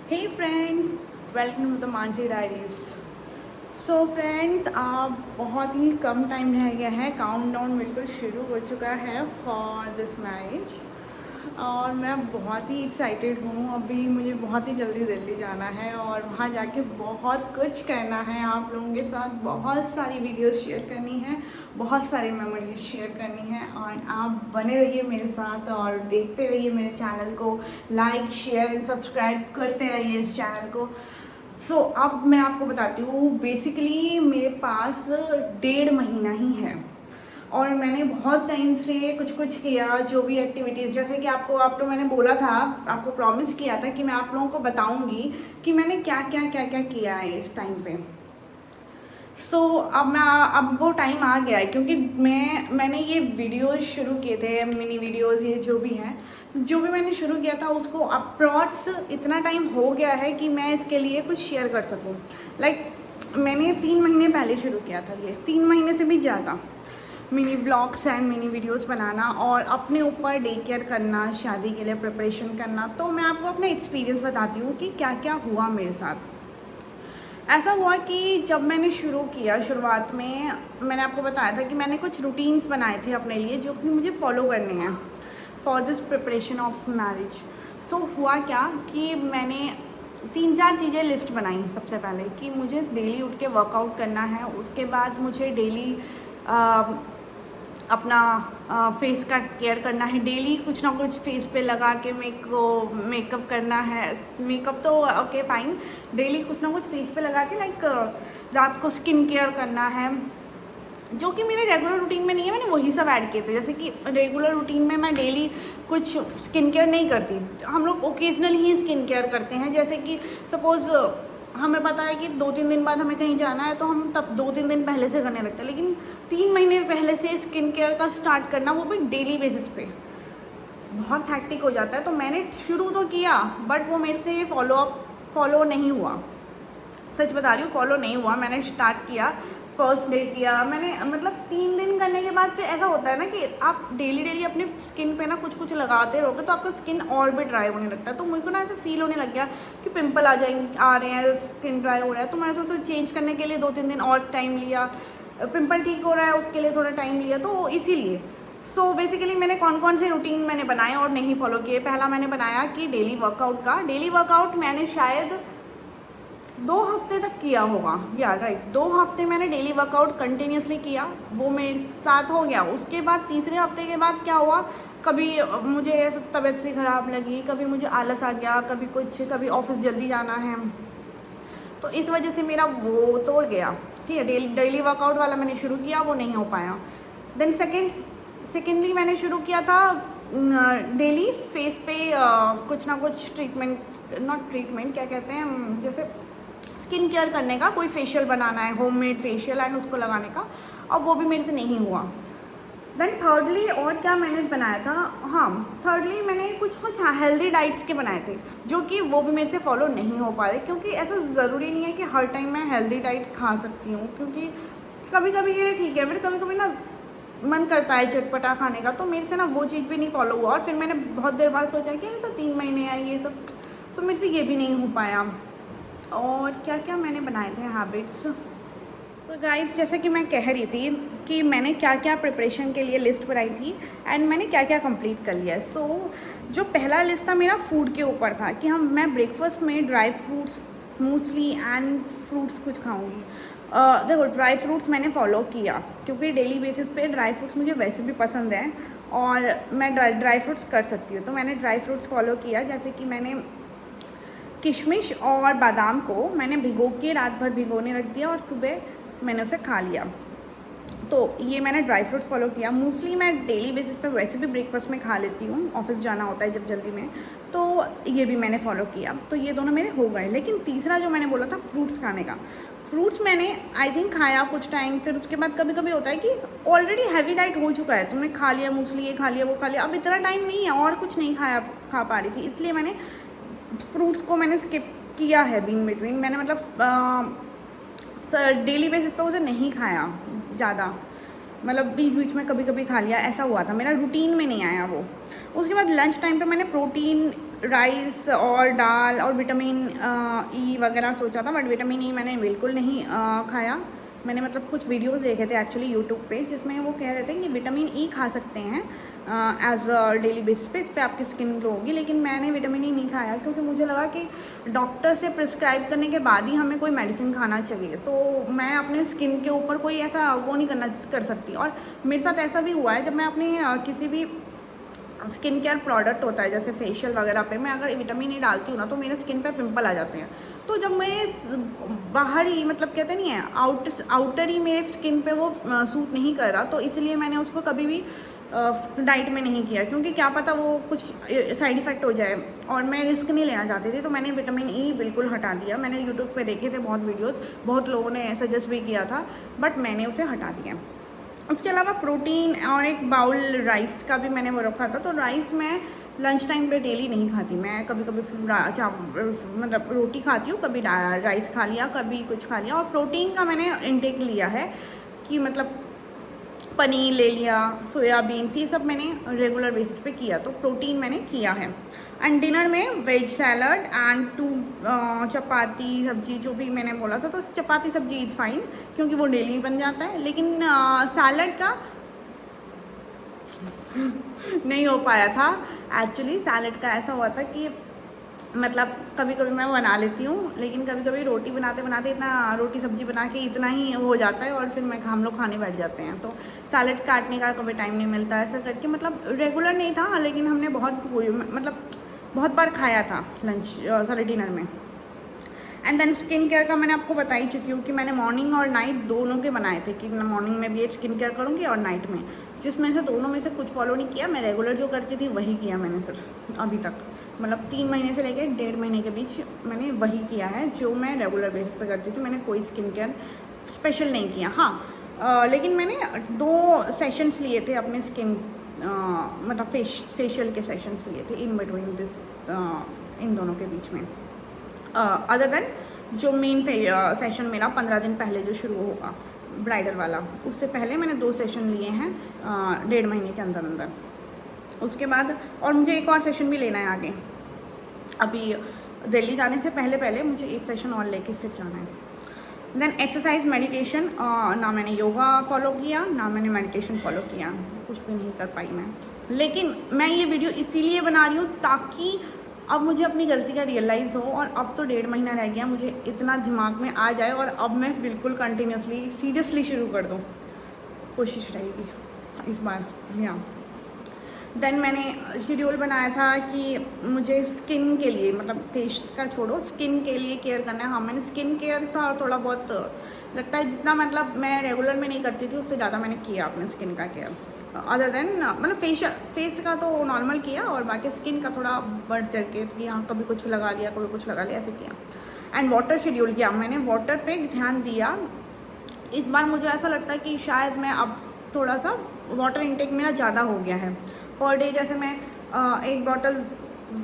Hey friends, welcome to the Manjhi diaries. So friends, आप बहुत ही कम time रह गया है, काउंटडाउन बिल्कुल शुरू हो चुका है फॉर दिस मैरिज और मैं बहुत ही एक्साइटेड हूँ। अभी मुझे बहुत ही जल्दी दिल्ली जाना है और वहाँ जाके बहुत कुछ करना है, आप लोगों के साथ बहुत सारी वीडियोस शेयर करनी है, बहुत सारी मेमोरीज शेयर करनी है और आप बने रहिए मेरे साथ और देखते रहिए मेरे चैनल को, लाइक शेयर एंड सब्सक्राइब करते रहिए इस चैनल को। अब मैं आपको बताती हूँ, बेसिकली मेरे पास 1.5 महीना ही है और मैंने बहुत टाइम से कुछ कुछ किया, जो भी एक्टिविटीज़, जैसे कि आप लोग मैंने बोला था, आपको प्रॉमिस किया था कि मैं आप लोगों को बताऊंगी कि मैंने क्या क्या किया है इस टाइम पे। अब वो टाइम आ गया है क्योंकि मैंने ये वीडियोस शुरू किए थे, मिनी वीडियोस, ये जो भी हैं, जो भी मैंने शुरू किया था उसको अप्रॉक्स इतना टाइम हो गया है कि मैं इसके लिए कुछ शेयर कर सकूं। मैंने 3 महीने पहले शुरू किया था, ये 3 महीने से भी ज़्यादा, mini blogs and mini videos बनाना और अपने ऊपर डे केयर करना, शादी के लिए प्रिपरेशन करना। तो मैं आपको अपना एक्सपीरियंस बताती हूँ कि क्या क्या हुआ मेरे साथ। ऐसा हुआ कि जब मैंने शुरू किया, शुरुआत में मैंने आपको बताया था कि मैंने कुछ रूटीन्स बनाए थे अपने लिए जो कि मुझे फॉलो करने हैं for this preparation of marriage. हुआ क्या कि मैंने 3-4 चीज़ें लिस्ट बनाई। सबसे पहले कि मुझे डेली उठ के वर्कआउट करना है, उसके बाद मुझे डेली अपना फेस का केयर करना है, डेली कुछ ना कुछ फेस पे लगा के मेकअप करना है। मेकअप तो ओके फाइन, डेली कुछ ना कुछ फेस पे लगा के रात को स्किन केयर करना है, जो कि मेरे रेगुलर रूटीन में नहीं है। मैंने वही सब ऐड किए थे, जैसे कि रेगुलर रूटीन में मैं डेली कुछ स्किन केयर नहीं करती, हम लोग ओकेजनली ही स्किन केयर करते हैं। जैसे कि सपोज़ हमें पता है कि 2-3 दिन बाद हमें कहीं जाना है तो हम तब 2-3 दिन पहले से करने लगते हैं, लेकिन 3 महीने पहले से स्किन केयर का स्टार्ट करना, वो भी डेली बेसिस पे, बहुत हैक्टिक हो जाता है। तो मैंने शुरू तो किया बट वो मेरे से फॉलो नहीं हुआ। सच बता रही हूँ, फॉलो नहीं हुआ। मैंने स्टार्ट किया, फर्स्ट डे किया मैंने, मतलब 3 दिन करने के बाद फिर ऐसा होता है ना कि आप डेली अपने स्किन पे ना कुछ कुछ लगाते रहोगे तो आपका स्किन और भी ड्राई होने लगता है। तो मुझे को ना ऐसा फील होने लग गया कि पिंपल आ रहे हैं, स्किन ड्राई हो रहा है। तो मैंने सोचा चेंज करने के लिए 2-3 दिन और टाइम लिया, पिंपल ठीक हो रहा है उसके लिए थोड़ा टाइम लिया, तो इसीलिए। बेसिकली मैंने कौन से रूटीन मैंने बनाए और नहीं फॉलो किए। पहला मैंने बनाया कि डेली वर्कआउट मैंने शायद 2 हफ्ते तक किया होगा, या राइट, 2 हफ्ते मैंने डेली वर्कआउट कंटिन्यूसली किया, वो मेरे साथ हो गया। उसके बाद तीसरे हफ्ते के बाद क्या हुआ, कभी मुझे तबीयत सी ख़राब लगी, कभी मुझे आलस आ गया, कभी ऑफिस जल्दी जाना है, तो इस वजह से मेरा वो तोड़ गया। ठीक है, डेली वर्कआउट वाला मैंने शुरू किया, वो नहीं हो पाया। देन सेकेंडली मैंने शुरू किया था डेली फेस पे कुछ ना कुछ ट्रीटमेंट क्या कहते हैं, जैसे स्किन केयर करने का, कोई फेशियल बनाना है, होममेड फेशियल एंड उसको लगाने का, और वो भी मेरे से नहीं हुआ। देन थर्डली और क्या मैंने बनाया था, हाँ, थर्डली मैंने कुछ हेल्दी डाइट्स के बनाए थे, जो कि वो भी मेरे से फॉलो नहीं हो पा रहे, क्योंकि ऐसा ज़रूरी नहीं है कि हर टाइम मैं हेल्दी डाइट खा सकती हूँ, क्योंकि कभी कभी ये ठीक है, फिर कभी कभी ना मन करता है चटपटा खाने का, तो मेरे से ना वो चीज़ भी नहीं फॉलो हुआ। और फिर मैंने बहुत देर बाद सोचा कि अभी तो 3 महीने आए ये सब, तो मेरे से ये भी नहीं हो पाया। और क्या क्या मैंने बनाए थे हैबिट्स। गाइस, जैसे कि मैं कह रही थी कि मैंने क्या क्या प्रिपरेशन के लिए लिस्ट बनाई थी एंड मैंने क्या क्या कंप्लीट कर लिया है। जो पहला लिस्ट था मेरा फूड के ऊपर था कि मैं ब्रेकफास्ट में dry fruits, muesli and fruits कुछ खाऊंगी। देखो, ड्राई फ्रूट्स मैंने फॉलो किया क्योंकि डेली बेसिस पे ड्राई फ्रूट्स मुझे वैसे भी पसंद है और मैं ड्राई फ्रूट्स कर सकती हूँ, तो मैंने ड्राई फ्रूट्स फॉलो किया। जैसे कि मैंने किशमिश और बादाम को मैंने रात भर भिगोने रख दिया और सुबह मैंने उसे खा लिया, तो ये मैंने ड्राई फ्रूट्स फॉलो किया। मूसली मैं डेली बेसिस पे वैसे भी ब्रेकफास्ट में खा लेती हूँ, ऑफिस जाना होता है जब जल्दी में, तो ये भी मैंने फॉलो किया। तो ये दोनों मेरे हो गए। लेकिन तीसरा जो मैंने बोला था फ्रूट्स खाने का, फ्रूट्स मैंने आई थिंक खाया कुछ टाइम, फिर उसके बाद कभी कभी होता है कि ऑलरेडी हैवी डाइट हो चुका है, तुमने खा लिया मूसली, ये खा लिया, वो खा लिया, अब इतना टाइम नहीं है और कुछ नहीं खा पा रही थी, इसलिए मैंने फ्रूट्स को मैंने स्किप किया है बिटवीन। मैंने मतलब डेली बेसिस पे उसे नहीं खाया ज़्यादा, मतलब बीच में कभी कभी खा लिया, ऐसा हुआ था, मेरा रूटीन में नहीं आया वो। उसके बाद लंच टाइम पे मैंने प्रोटीन राइस और दाल और विटामिन ई वगैरह सोचा था, बट विटामिन ई मैंने बिल्कुल नहीं खाया। मैंने मतलब कुछ वीडियोस देखे थे एक्चुअली यूट्यूब पे, जिसमें वो कह रहे थे कि विटामिन ई खा सकते हैं एज अ डेली बेसिस पे, इस पर आपकी स्किन ग्लो होगी। लेकिन मैंने विटामिन ई नहीं खाया क्योंकि मुझे लगा कि डॉक्टर से प्रिस्क्राइब करने के बाद ही हमें कोई मेडिसिन खाना चाहिए, तो मैं अपने स्किन के ऊपर कोई ऐसा वो नहीं कर सकती। और मेरे साथ ऐसा भी हुआ है, जब मैं अपने किसी भी स्किन केयर प्रोडक्ट होता है जैसे फेशियल वगैरह पे मैं अगर विटामिन ई डालती हूँ ना, तो मेरे स्किन पे पिंपल आ जाते हैं। तो जब मैं बाहर ही मतलब कहते नहीं है आउटर ही मेरे स्किन पे वो सूट नहीं कर रहा, तो इसलिए मैंने उसको कभी भी डाइट में नहीं किया, क्योंकि क्या पता वो कुछ साइड इफ़ेक्ट हो जाए और मैं रिस्क नहीं लेना चाहती थी। तो मैंने विटामिन ई बिल्कुल हटा दिया। मैंने यूट्यूब पे देखे थे बहुत वीडियोस, बहुत लोगों ने सजेस्ट भी किया था, बट मैंने उसे हटा दिया। उसके अलावा प्रोटीन और एक बाउल राइस का भी मैंने वो रखा था। तो राइस मैं लंच टाइम पे डेली नहीं खाती, मैं कभी कभी मतलब रोटी खाती हूँ, कभी राइस खा लिया, कभी कुछ खा लिया। और प्रोटीन का मैंने इनटेक लिया है कि मतलब पनीर ले लिया, सोयाबीन, ये सब मैंने रेगुलर बेसिस पे किया, तो प्रोटीन मैंने किया है। एंड डिनर में वेज सैलड एंड 2 चपाती सब्जी, जो भी मैंने बोला था। तो चपाती सब्जी इज़ फाइन क्योंकि वो डेली बन जाता है, लेकिन सैलड का नहीं हो पाया था। एक्चुअली सैलड का ऐसा हुआ था कि मतलब कभी कभी मैं बना लेती हूँ, लेकिन कभी कभी रोटी बनाते बनाते इतना रोटी सब्जी बना के इतना ही हो जाता है और फिर हम लोग खाने बैठ जाते हैं, तो सैलड काटने का कभी टाइम नहीं मिलता। ऐसा करके मतलब रेगुलर नहीं था, लेकिन हमने बहुत बार खाया था डिनर में। एंड देन स्किन केयर का मैंने आपको बता ही चुकी हूँ कि मैंने मॉर्निंग और नाइट दोनों के बनाए थे कि मॉर्निंग में भी एक स्किन केयर करूँगी और नाइट में, जिसमें से दोनों में से कुछ फॉलो नहीं किया। मैं रेगुलर जो करती थी वही किया मैंने सिर्फ अभी तक, मतलब 3 महीने से लेकर 1.5 महीने के बीच मैंने वही किया है जो मैं रेगुलर बेसिस पे करती थी। मैंने कोई स्किन केयर स्पेशल नहीं किया। हाँ, लेकिन मैंने 2 सेशंस लिए थे अपने स्किन मतलब फेशियल के सेशंस लिए थे इन बिटवीन दिस, इन दोनों के बीच में। अदर देन जो मेन सेशन मेरा 15 दिन पहले जो शुरू होगा ब्राइडल वाला, उससे पहले मैंने 2 सेशन लिए हैं 1.5 महीने के अंदर अंदर। उसके बाद और मुझे एक और सेशन भी लेना है आगे, अभी दिल्ली जाने से पहले मुझे एक सेशन और लेके फिर जाना है। देन एक्सरसाइज मेडिटेशन, ना मैंने योगा फॉलो किया ना मैंने मेडिटेशन फॉलो किया, कुछ भी नहीं कर पाई मैं। लेकिन मैं ये वीडियो इसीलिए बना रही हूँ ताकि अब मुझे अपनी गलती का रियलाइज़ हो, और अब तो 1.5 महीना रह गया, मुझे इतना दिमाग में आ जाए और अब मैं बिल्कुल कंटिन्यूसली सीरियसली शुरू कर दूँ, कोशिश रहेगी इस बार। या देन मैंने शेड्यूल बनाया था कि मुझे स्किन के लिए मतलब फेस का छोड़ो, स्किन के लिए केयर करना है। हाँ, मैंने स्किन केयर था थोड़ा बहुत लगता है, जितना मतलब मैं रेगुलर में नहीं करती थी उससे ज़्यादा मैंने किया अपने स्किन का केयर। अदर देन मतलब फेस का तो नॉर्मल किया, और बाकी स्किन का थोड़ा बढ़ चढ़ के कि हाँ कभी कुछ लगा लिया कभी कुछ लगा लिया, ऐसे किया। एंड वाटर शेड्यूल किया मैंने, वाटर पे ध्यान दिया। इस बार मुझे ऐसा लगता है कि शायद मैं अब थोड़ा सा वाटर इनटेक मेरा ज़्यादा हो गया है पर डे। जैसे मैं 1 बॉटल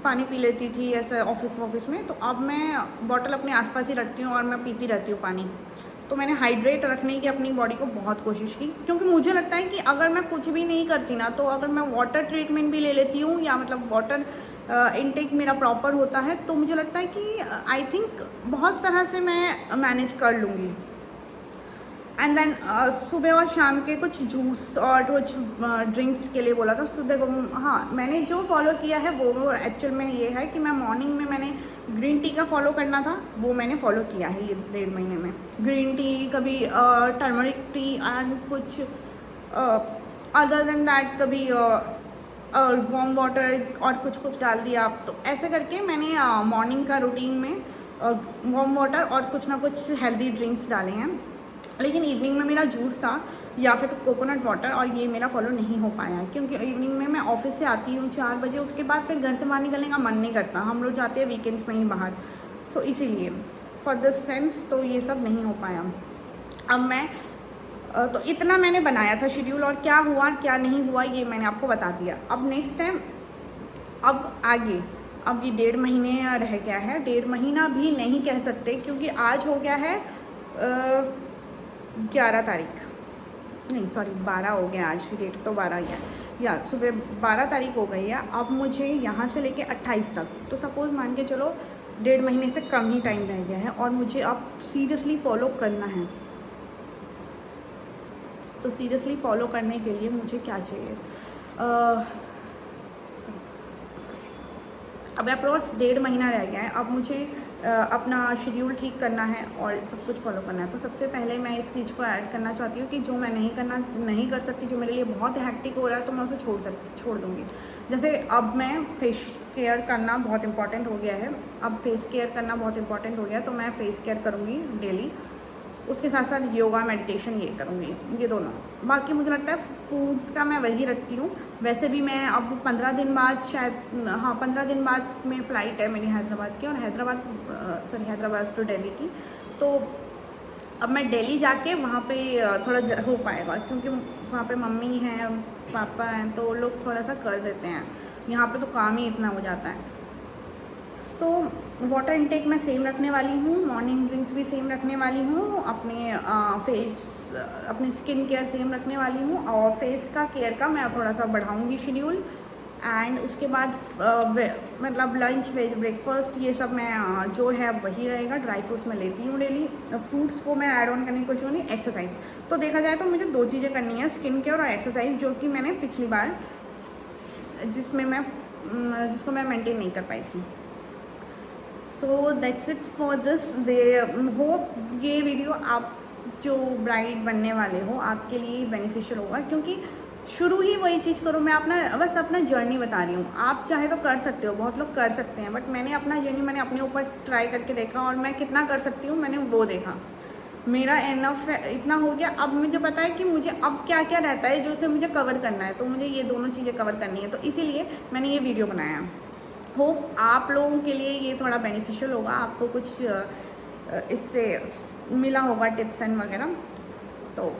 पानी पी लेती थी ऐसे ऑफिस में, तो अब मैं बॉटल अपने आसपास ही रखती हूँ और मैं पीती रहती हूँ पानी। तो मैंने हाइड्रेट रखने की अपनी बॉडी को बहुत कोशिश की, क्योंकि मुझे लगता है कि अगर मैं कुछ भी नहीं करती ना, तो अगर मैं वाटर ट्रीटमेंट भी ले लेती हूँ या मतलब वाटर इनटेक मेरा प्रॉपर होता है, तो मुझे लगता है कि आई थिंक बहुत तरह से मैं मैनेज कर लूँगी। एंड देन सुबह और शाम के कुछ जूस और कुछ ड्रिंक्स के लिए बोला था सुबह को। हाँ, मैंने जो फॉलो किया है वो एक्चुअल में ये है कि मैं मॉर्निंग में मैंने ग्रीन टी का फॉलो करना था, वो मैंने फॉलो किया है ये 1.5 महीने में। ग्रीन टी, कभी टर्मरिक टी एंड कुछ अदर देन दैट, कभी वार्म वाटर और कुछ डाल दिया। तो ऐसे करके मैंने मॉर्निंग का रूटीन में वार्म वाटर और कुछ ना कुछ हेल्दी ड्रिंक्स डाले हैं। लेकिन इवनिंग में मेरा जूस था या फिर कोकोनट वाटर, और ये मेरा फॉलो नहीं हो पाया है क्योंकि इवनिंग में मैं ऑफिस से आती हूँ 4 बजे, उसके बाद फिर घर से बाहर निकलने का मन नहीं करता। हम लोग जाते हैं वीकेंड्स में ही बाहर, सो इसीलिए फॉर द सेंस तो ये सब नहीं हो पाया। अब मैं तो इतना मैंने बनाया था शेड्यूल, और क्या हुआ क्या नहीं हुआ ये मैंने आपको बता दिया। अब नेक्स्ट टाइम अब आगे, अब ये 1.5 महीने रह गया है, 1.5 महीना भी नहीं कह सकते क्योंकि आज हो गया है 11 तारीख, नहीं सॉरी 12 हो गया, आज डेट तो 12 ही है। या सुबह 12 तारीख हो गई है, अब मुझे यहाँ से लेके 28 तक, तो सपोज़ मान के चलो 1.5 महीने से कम ही टाइम रह गया है और मुझे अब सीरियसली फॉलो करना है। तो सीरियसली फॉलो करने के लिए मुझे क्या चाहिए, अब अप्रॉक्स 1.5 महीना रह गया है। अब मुझे अपना शेड्यूल ठीक करना है और सब कुछ फॉलो करना है। तो सबसे पहले मैं इस चीज़ को ऐड करना चाहती हूँ कि जो मैं नहीं कर सकती, जो मेरे लिए बहुत हैक्टिक हो रहा है, तो मैं उसे छोड़ दूँगी। जैसे अब मैं फेस केयर करना बहुत इंपॉर्टेंट हो गया है, अब फेस केयर करना बहुत इंपॉर्टेंट हो गया है, तो मैं फेस केयर करूँगी डेली। उसके साथ साथ योगा मेडिटेशन ये करूँगी, ये दोनों। बाकी मुझे लगता है फूड्स का मैं वही रखती हूँ। वैसे भी मैं अब 15 दिन बाद शायद, हाँ 15 दिन बाद में फ़्लाइट है मेरी हैदराबाद की, और हैदराबाद टू दिल्ली की। तो अब मैं दिल्ली जाके वहाँ पे थोड़ा हो पाएगा, क्योंकि वहाँ पे मम्मी हैं, पापा हैं, तो वो लोग थोड़ा सा कर देते हैं। यहाँ पे तो काम ही इतना हो जाता है। सो वाटर इनटेक मैं सेम रखने वाली हूँ, मॉर्निंग ड्रिंक्स भी सेम रखने वाली हूँ, अपनी स्किन केयर सेम रखने वाली हूँ, और फेस का केयर का मैं थोड़ा सा बढ़ाऊँगी शेड्यूल। एंड उसके बाद मतलब लंच ब्रेकफास्ट ये सब मैं जो है वही रहेगा। ड्राई फ्रूट्स मैं लेती हूँ डेली, फ्रूट्स को मैं ऐड ऑन करने की कोशिश करूँगी। एक्सरसाइज तो देखा जाए तो मुझे 2 चीज़ें करनी है, स्किन केयर और एक्सरसाइज, जो कि मैंने पिछली बार जिसको मैं मेंटेन नहीं कर पाई थी। So that's it for this. Hope ये वीडियो आप जो ब्राइड बनने वाले हो आपके लिए बेनिफिशियल होगा, क्योंकि शुरू ही वही चीज़ करो। मैं बस अपना जर्नी बता रही हूँ। आप चाहे तो कर सकते हो, बहुत लोग कर सकते हैं, बट मैंने अपना जर्नी मैंने अपने ऊपर ट्राई करके देखा, और मैं कितना कर सकती हूँ मैंने वो देखा। मेरा एनफ इतना हो गया। अब मुझे पता है कि मुझे अब क्या क्या रहता है जो से मुझे कवर करना है, तो मुझे ये दोनों चीज़ें कवर करनी है, तो इसीलिए मैंने ये वीडियो बनाया। होप आप लोगों के लिए ये थोड़ा बेनिफिशियल होगा, आपको कुछ इससे मिला होगा टिप्स एंड वगैरह। तो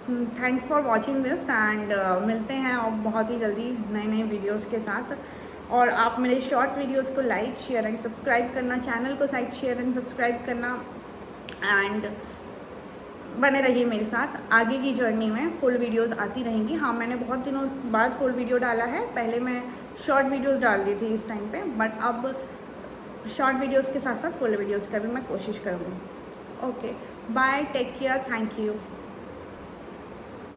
thanks for watching this, and मिलते हैं और बहुत ही जल्दी नए वीडियोस के साथ। और आप मेरे शॉर्ट्स वीडियोस को लाइक शेयर एंड सब्सक्राइब करना, चैनल को लाइक शेयर एंड सब्सक्राइब करना, एंड बने रहिए मेरे साथ। आगे की जर्नी में फुल वीडियोस आती रहेंगी। हाँ, मैंने बहुत दिनों बाद फुल वीडियो डाला है, पहले मैं शॉर्ट वीडियोस डाल रही थी इस टाइम पे, बट अब शॉर्ट वीडियोस के साथ साथ फुल वीडियोस का भी मैं कोशिश करूँगी। Okay, bye, take care, thank you.